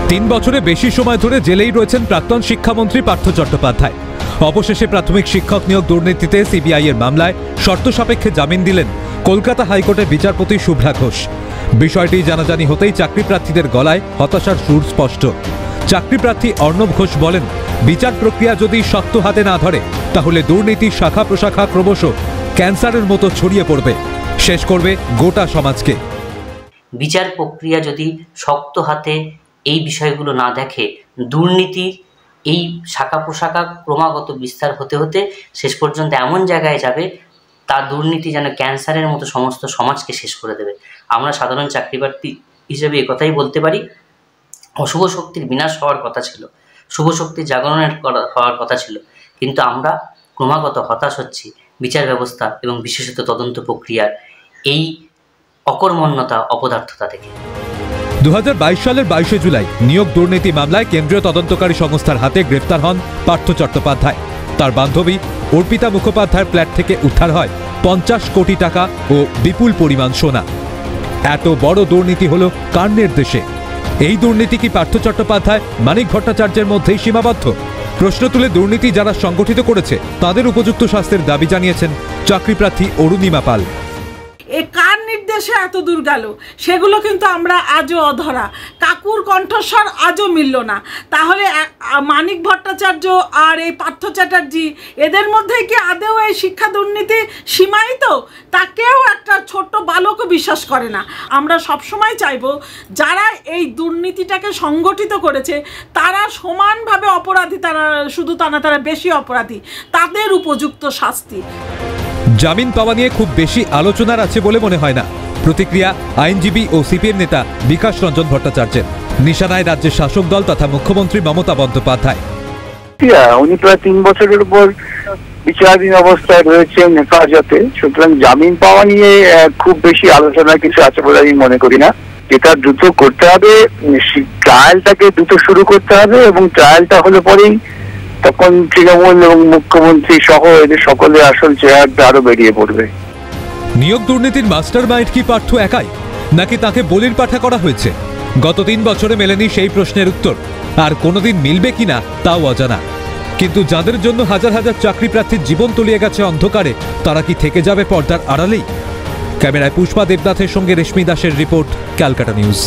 3 বছরে বেশি সময় ধরে জেলেই রয়েছেন প্রাক্তন শিক্ষামন্ত্রী পার্থ চট্টোপাধ্যায়। অবশেষে প্রাথমিক শিক্ষক নিয়োগ দুর্নীতিতে সিবিআই এর মামলায় শর্ত সাপেক্ষে জামিন দিলেন কলকাতা হাইকোর্টের বিচারপতি শুভ্রা ঘোষ। বিষয়টি জানাজানি হতেই চাকরি প্রার্থীদের গলায় হতাশার সুর স্পষ্ট। চাকরি প্রার্থী অর্ণব ঘোষ বলেন, বিচার প্রক্রিয়া যদি শক্ত হাতে না ধরে তাহলে দুর্নীতি শাখা প্রশাখা ক্রমশ ক্যান্সারের মতো ছড়িয়ে পড়বে, শেষ করবে গোটা সমাজকে। বিচার প্রক্রিয়া যদি শক্ত হাতে এই বিষয়গুলো না দেখে, দুর্নীতির এই শাখা প্রশাখা ক্রমাগত বিস্তার হতে হতে শেষ পর্যন্ত এমন জায়গায় যাবে তা দুর্নীতি যেন ক্যান্সারের মতো সমস্ত সমাজকে শেষ করে দেবে। আমরা সাধারণ চাকরি প্রার্থী হিসেবে একথাই বলতে পারি, অশুভ শক্তির বিনাশ হওয়ার কথা ছিল, শুভ শক্তির জাগরণের হওয়ার কথা ছিল, কিন্তু আমরা ক্রমাগত হতাশ হচ্ছি বিচার ব্যবস্থা এবং বিশেষত তদন্ত প্রক্রিয়ার এই অকর্মণ্যতা অপদার্থতা থেকে। 2022 সালের 22 জুলাই নিয়োগ দুর্নীতি মামলায় কেন্দ্রীয় তদন্তকারী সংস্থার হাতে গ্রেফতার হন পার্থ চট্টোপাধ্যায়। তার বান্ধবী অর্পিতা মুখোপাধ্যায়ের ফ্ল্যাট থেকে উদ্ধার হয় 50 কোটি টাকা ও বিপুল পরিমাণ সোনা। এত বড় দুর্নীতি হলো কার নির্দেশে? এই দুর্নীতি কি পার্থ চট্টোপাধ্যায়, মানিক ভট্টাচার্যের মধ্যেই সীমাবদ্ধ? প্রশ্ন তুলে দুর্নীতি যারা সংগঠিত করেছে তাদের উপযুক্ত শাস্তির দাবি জানিয়েছেন চাকরিপ্রার্থী অরুণিমা পাল। কার নির্দেশে এত দূর গেল সেগুলো কিন্তু আমরা আজও অধরা। কাকুর কণ্ঠস্বর আজও মিলল না। তাহলে মানিক ভট্টাচার্য আর এই পার্থ চ্যাটার্জি এদের মধ্যে কি আদৌ এই শিক্ষা দুর্নীতি সীমায়িত? তাকেও একটা ছোট্ট বালকও বিশ্বাস করে না। আমরা সবসময় চাইব যারা এই দুর্নীতিটাকে সংগঠিত করেছে তারা সমানভাবে অপরাধী, তারা বেশি অপরাধী, তাদের উপযুক্ত শাস্তি। জামিন পাওয়া নিয়ে খুব বেশি আলোচনার আছে বলে মনে হয় না। প্রতিক্রিয়া আইনজীবী ও সিপিএম নেতা বিকাশ রঞ্জন ভট্টাচার্যের। নিশানায় রাজ্যের শাসক দল তথা মুখ্যমন্ত্রী মমতা বন্দ্যোপাধ্যায়। উনি প্রায় 3 বছরের উপর বিচারাধীন অবস্থায় রয়েছেন হেফাজতে, সুতরাং জামিন পাওয়া নিয়ে খুব বেশি আলোচনা কিছু আছে বলে আমি মনে করি না। যেটা দ্রুত করতে হবে, ট্রায়ালটাকে দ্রুত শুরু করতে হবে এবং ট্রায়ালটা হলে পরেই তখন তৃণমূল এবং মুখ্যমন্ত্রী সহ এদের সকলে আসল চেহারাটা আরো বেরিয়ে পড়বে। নিয়োগ দুর্নীতির মাস্টার মাইন্ড কি পার্থ একাই, নাকি তাকে বলির পাঠা করা হয়েছে? গত 3 বছরে মেলেনি সেই প্রশ্নের উত্তর, আর কোনোদিন মিলবে কিনা তাও অজানা। কিন্তু যাদের জন্য হাজার হাজার চাকরি প্রার্থীর জীবন তলিয়ে গেছে অন্ধকারে, তারা কি থেকে যাবে পর্দার আড়ালেই? ক্যামেরায় পুষ্পা দেবনাথের সঙ্গে রেশমি দাসের রিপোর্ট, ক্যালকাটা নিউজ।